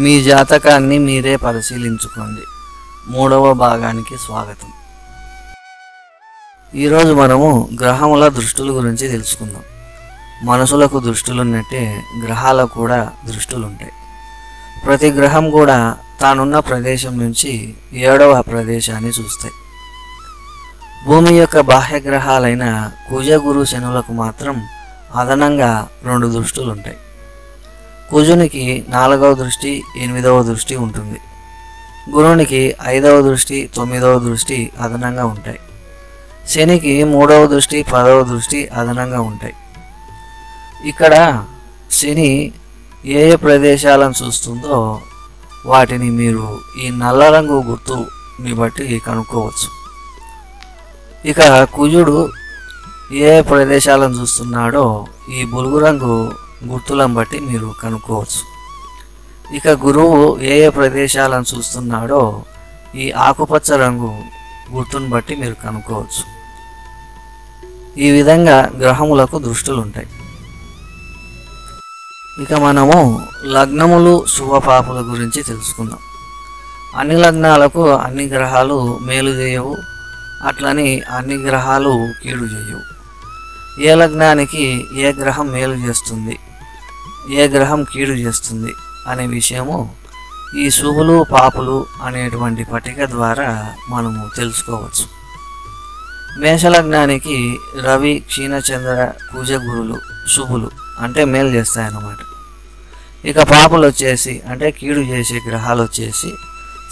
మీ జాతకాన్ని మీరే పరిశీలించుకోండి. 3వ భాగానికి స్వాగతం. ఈరోజు మనము గ్రహముల దృష్టుల గురించి తెలుసుకుందాం. మనుషులకు దృష్టులున్నట్టే గ్రహాలకు కూడా దృష్టులుంటాయి. ప్రతి గ్రహం కూడా తానున్న ప్రదేశం నుంచి 7వ ప్రదేశాన్ని చూస్తాయి. భూమి యొక్క బాహ్య గ్రహాలైన కుజ, గురు, శనులకు మాత్రం అదనంగా 2 దృష్టులుంటాయి. కుజునికి 4వ దృష్టి, 8వ దృష్టి ఉంటుంది. గురునికి 5వ దృష్టి, 9వ దృష్టి అదనంగా ఉంటాయి. శనికి 3వ దృష్టి, 10వ దృష్టి అదనంగా ఉంటాయి. ఇక్కడ శని ఏ ప్రదేశాలను చూస్తుందో వాటిని మీరు ఈ నల్ల రంగు గుర్తుని బట్టి కనుక్కోవచ్చు. ఇక కుజుడు ఏ ప్రదేశాలను చూస్తున్నాడో ఈ బులుగు రంగు గుర్తులను బట్టి మీరు కనుక్కోవచ్చు. ఇక గురువు ఏ ప్రదేశాలను చూస్తున్నాడో ఈ ఆకుపచ్చ రంగు గుర్తును బట్టి మీరు కనుక్కోవచ్చు. ఈ విధంగా గ్రహములకు దృష్టులు ఉంటాయి. ఇక మనము లగ్నములు, శుభపాపుల గురించి తెలుసుకుందాం. అన్ని లగ్నాలకు అన్ని గ్రహాలు మేలు చేయవు, అట్లని అన్ని గ్రహాలు కీడు చేయవు. ఏ లగ్నానికి ఏ గ్రహం మేలు చేస్తుంది, ఏ గ్రహం కీడు చేస్తుంది అనే విషయము ఈ శుభులు, పాపులు అనేటువంటి పట్టిక ద్వారా మనము తెలుసుకోవచ్చు. మేషలగ్నానికి రవి, క్షీణచంద్ర, కుజ, గురులు శుభులు అంటే మేలు చేస్తాయన్నమాట. ఇక పాపులు వచ్చేసి అంటే కీడు చేసే గ్రహాలు వచ్చేసి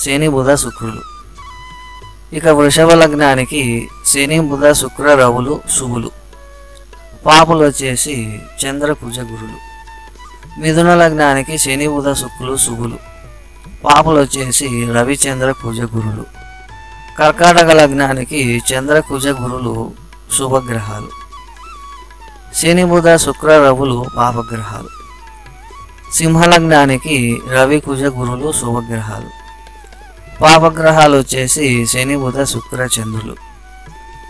శని, బుధ, శుక్రులు. ఇక వృషభ లగ్నానికి శని, బుధ, శుక్ర, రవులు శుభులు. పాపులు వచ్చేసి చంద్ర, కుజ, గురులు. మిథున లగ్నానికి శని, బుధ, శుక్రులు శుభులు. పాపులు వచ్చేసి రవి, చంద్ర, కుజ, గురులు. కర్కాటక లగ్నానికి చంద్ర, కుజ, గురులు శుభగ్రహాలు. శని, బుధ, శుక్ర, రవులు పాపగ్రహాలు. సింహలగ్నానికి రవి, కుజ, గురులు శుభగ్రహాలు. పాపగ్రహాలు వచ్చేసి శని, బుధ, శుక్ర, చంద్రులు.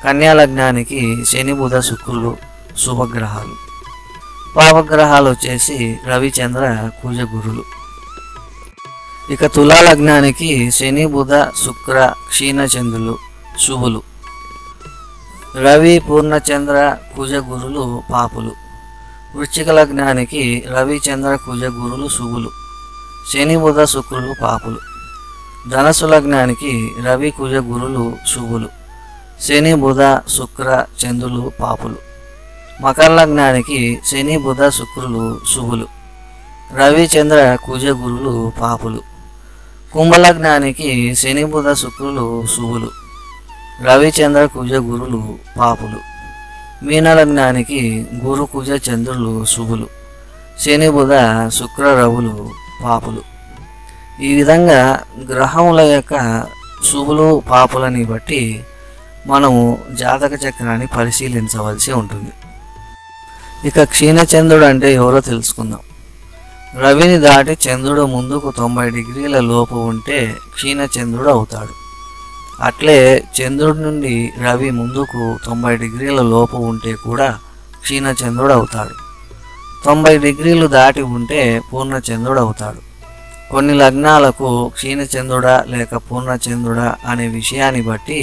కన్యా లగ్నానికి శని, బుధ, శుక్రులు శుభగ్రహాలు. పాపగ్రహాలు వచ్చేసి రవి, చంద్ర, కుజ, గురులు. ఇక తులా లగ్నానికి శని, బుధ, శుక్ర, క్షీణచంద్రులు శుభులు. రవి, పూర్ణచంద్ర, కుజ, గురులు పాపులు. వృశ్చిక లగ్నానికి రవి, చంద్ర, కుజ, గురులు శుభులు. శని, బుధ, శుక్రులు పాపులు. ధనస్సు లగ్నానికి రవి, కుజ, గురులు శుభులు. శని, బుధ, శుక్ర, చంద్రులు పాపులు. మకర లగ్నానికి శని, బుధ, శుక్రులు శుభులు. రవి, చంద్ర, కుజ, గురులు పాపులు. కుంభలగ్నానికి శని, బుధ, శుక్రులు శుభులు. రవి, చంద్ర, కుజ, గురులు పాపులు. మీనలగ్నానికి గురు, కుజ, చంద్రులు శుభులు. శని, బుధ, శుక్ర, రవులు పాపులు. ఈ విధంగా గ్రహముల యొక్క శుభులు, పాపులని బట్టి మనము జాతక చక్రాన్ని పరిశీలించవలసి ఉంటుంది. ఇక క్షీణచంద్రుడు అంటే ఎవరో తెలుసుకుందాం. రవిని దాటి చంద్రుడు ముందుకు 90 డిగ్రీల లోపు ఉంటే క్షీణచంద్రుడు అవుతాడు. అట్లే చంద్రుడి నుండి రవి ముందుకు 90 డిగ్రీల లోపు ఉంటే కూడా క్షీణచంద్రుడు అవుతాడు. 90 డిగ్రీలు దాటి ఉంటే పూర్ణచంద్రుడు అవుతాడు. కొన్ని లగ్నాలకు క్షీణచంద్రుడా లేక పూర్ణచంద్రుడా అనే విషయాన్ని బట్టి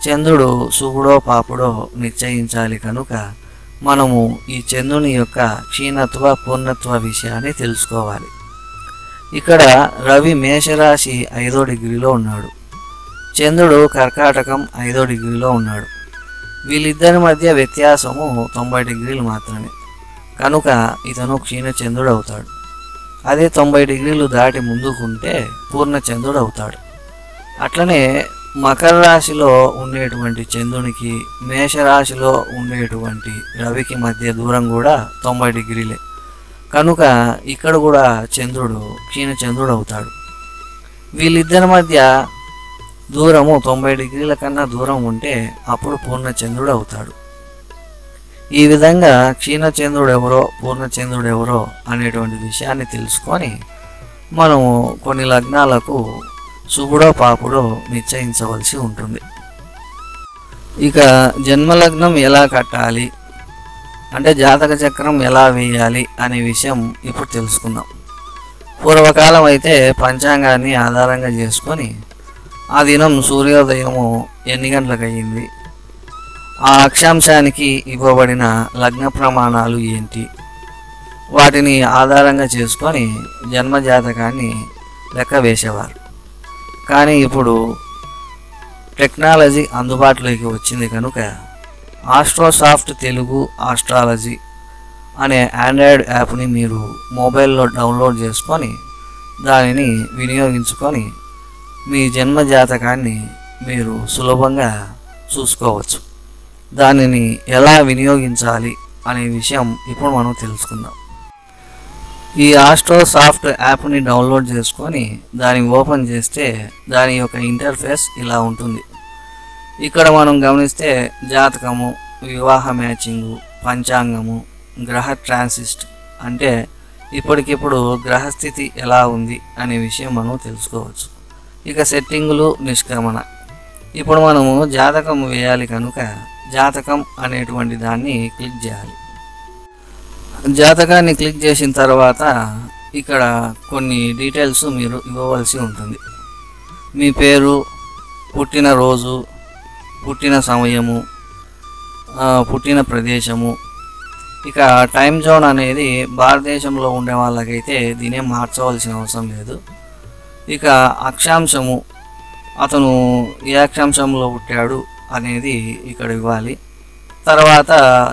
చంద్రుడు శుభుడో పాపుడో నిశ్చయించాలి. కనుక మనము ఈ చంద్రుని యొక్క క్షీణత్వ, పూర్ణత్వ విషయాన్ని తెలుసుకోవాలి. ఇక్కడ రవి మేషరాశి 5వ డిగ్రీలో ఉన్నాడు. చంద్రుడు కర్కాటకం 5వ డిగ్రీలో ఉన్నాడు. వీళ్ళిద్దరి మధ్య వ్యత్యాసము 90 డిగ్రీలు మాత్రమే. కనుక ఇతను క్షీణచంద్రుడు అవుతాడు. అదే 90 డిగ్రీలు దాటి ముందుకుంటే పూర్ణచంద్రుడు అవుతాడు. అట్లనే మకర రాశిలో ఉండేటువంటి చంద్రునికి మేషరాశిలో ఉండేటువంటి రవికి మధ్య దూరం కూడా 90 డిగ్రీలే. కనుక ఇక్కడ కూడా చంద్రుడు క్షీణచంద్రుడు అవుతాడు. వీళ్ళిద్దరి మధ్య దూరము 90 డిగ్రీల కన్నా దూరం ఉంటే అప్పుడు పూర్ణచంద్రుడు అవుతాడు. ఈ విధంగా క్షీణచంద్రుడు ఎవరో, పూర్ణచంద్రుడు ఎవరో అనేటువంటి విషయాన్ని తెలుసుకొని మనము కొన్ని లగ్నాలకు శుభుడో పాపుడో నిశ్చయించవలసి ఉంటుంది. ఇక జన్మలగ్నం ఎలా కట్టాలి అంటే జాతక చక్రం ఎలా వేయాలి అనే విషయం ఇప్పుడు తెలుసుకుందాం. పూర్వకాలం అయితే పంచాంగాన్ని ఆధారంగా చేసుకొని ఆ దినం సూర్యోదయము ఎన్ని గంటలకు అయ్యింది, ఆ అక్షాంశానికి ఇవ్వబడిన లగ్న ప్రమాణాలు ఏంటి, వాటిని ఆధారంగా చేసుకొని జన్మజాతకాన్ని లెక్క వేసేవారు. కానీ ఇప్పుడు టెక్నాలజీ అందుబాటులోకి వచ్చింది కనుక ఆస్ట్రోసాఫ్ట్ తెలుగు ఆస్ట్రాలజీ అనే ఆండ్రాయిడ్ యాప్ని మీరు మొబైల్లో డౌన్లోడ్ చేసుకొని దానిని వినియోగించుకొని మీ జన్మ జాతకాన్ని మీరు సులభంగా చూసుకోవచ్చు. దానిని ఎలా వినియోగించాలి అనే విషయం ఇప్పుడు మనం తెలుసుకుందాం. ఈ ఆస్ట్రోసాఫ్ట్ యాప్ని డౌన్లోడ్ చేసుకొని దాన్ని ఓపెన్ చేస్తే దాని యొక్క ఇంటర్ఫేస్ ఇలా ఉంటుంది. ఇక్కడ మనం గమనిస్తే జాతకము, వివాహ మ్యాచింగు, పంచాంగము, గ్రహ ట్రాన్సిస్ట్ అంటే ఇప్పటికిప్పుడు గ్రహస్థితి ఎలా ఉంది అనే విషయం మనం తెలుసుకోవచ్చు. ఇక సెట్టింగులు, నిష్క్రమణ. ఇప్పుడు మనము జాతకం వేయాలి కనుక జాతకం అనేటువంటి దాన్ని క్లిక్ చేయాలి. జాతకాన్ని క్లిక్ చేసిన తర్వాత ఇక్కడ కొన్ని డీటెయిల్స్ మీరు ఇవ్వవలసి ఉంటుంది. మీ పేరు, పుట్టిన రోజు, పుట్టిన సమయము, పుట్టిన ప్రదేశము. ఇక టైం జోన్ అనేది భారతదేశంలో ఉండే వాళ్ళకైతే దీనే మార్చవలసిన అవసరం లేదు. ఇక అక్షాంశము, అతను ఏ అక్షాంశంలో పుట్టాడు అనేది ఇక్కడ ఇవ్వాలి. తర్వాత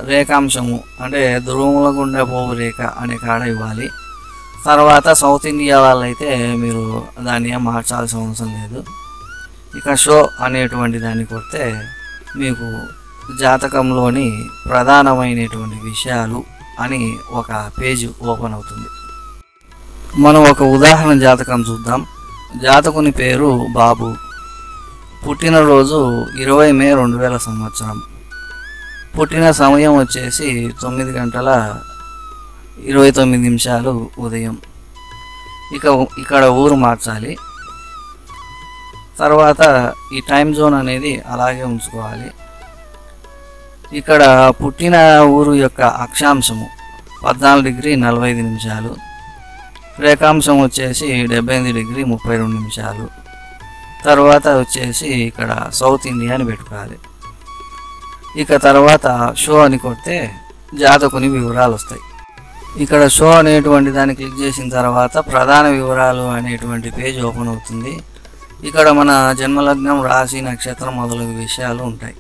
రేఖాంశము అంటే ధ్రువముల గుండె పోవు రేఖ అనే కాడ ఇవ్వాలి. తర్వాత సౌత్ ఇండియా వాళ్ళైతే మీరు దాన్ని ఏం మార్చాల్సిన అవసరం లేదు. ఇక షో అనేటువంటి దాన్ని కొడితే మీకు జాతకంలోని ప్రధానమైనటువంటి విషయాలు అని ఒక పేజ్ ఓపెన్ అవుతుంది. మనం ఒక ఉదాహరణ జాతకం చూద్దాం. జాతకుని పేరు బాబు, పుట్టినరోజు 20 మే 2000 సంవత్సరం, పుట్టిన సమయం వచ్చేసి 9:29 ఉదయం. ఇక్కడ ఊరు మార్చాలి. తర్వాత ఈ టైం జోన్ అనేది అలాగే ఉంచుకోవాలి. ఇక్కడ పుట్టిన ఊరు యొక్క అక్షాంశము 14°45, రేఖాంశం వచ్చేసి 78°32. తర్వాత వచ్చేసి ఇక్కడ సౌత్ ఇండియా అని పెట్టుకోవాలి. ఇక తర్వాత షో అని కొడితే జాతకుని వివరాలు వస్తాయి. ఇక్కడ షో అనేటువంటి దాన్ని క్లిక్ చేసిన తర్వాత ప్రధాన వివరాలు అనేటువంటి పేజ్ ఓపెన్ అవుతుంది. ఇక్కడ మన జన్మలగ్నం, రాశి, నక్షత్రం మొదలగు విషయాలు ఉంటాయి.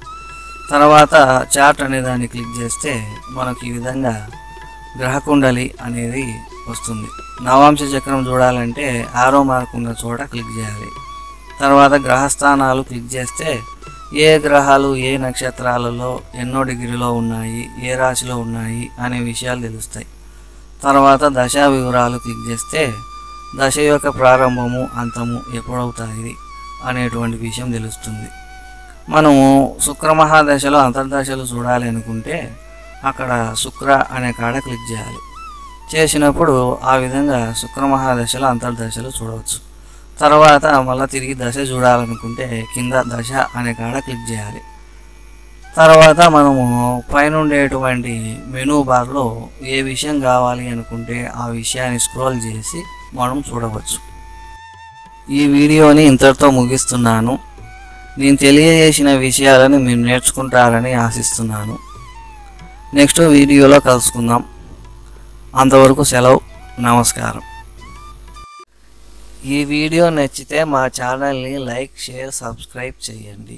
తర్వాత చార్ట్ అనే దాన్ని క్లిక్ చేస్తే మనకు ఈ విధంగా గ్రహకుండలి అనేది వస్తుంది. నవాంశ చక్రం చూడాలంటే ఆరో మార్క్ ఉన్న చోట క్లిక్ చేయాలి. తర్వాత గ్రహస్థానాలు క్లిక్ చేస్తే ఏ గ్రహాలు ఏ నక్షత్రాలలో ఎన్నో డిగ్రీలో ఉన్నాయి, ఏ రాశిలో ఉన్నాయి అనే విషయాలు తెలుస్తాయి. తర్వాత దశా వివరాలు క్లిక్ చేస్తే దశ యొక్క ప్రారంభము, అంతము ఎప్పుడవుతాయి అనేటువంటి విషయం తెలుస్తుంది. మనము శుక్రమహాదశలో అంతర్దశలు చూడాలి అనుకుంటే అక్కడ శుక్ర అనే కాడ క్లిక్ చేయాలి. చేసినప్పుడు ఆ విధంగా శుక్రమహాదశలో అంతర్దశలు చూడవచ్చు. తర్వాత మళ్ళీ తిరిగి దశ చూడాలనుకుంటే కింద దశ అనే కాడ క్లిక్ చేయాలి. తర్వాత మనము పైన ఉండేటువంటి మెనూ బార్లో ఏ విషయం కావాలి అనుకుంటే ఆ విషయాన్ని స్క్రోల్ చేసి మనం చూడవచ్చు. ఈ వీడియోని ఇంతటితో ముగిస్తున్నాను. నేను తెలియజేసిన విషయాలను మీరు నేర్చుకుంటారని ఆశిస్తున్నాను. నెక్స్ట్ వీడియోలో కలుసుకుందాం. అంతవరకు సెలవు. నమస్కారం. ఈ వీడియో నచ్చితే మా ఛానల్ని లైక్, షేర్, సబ్స్క్రైబ్ చేయండి.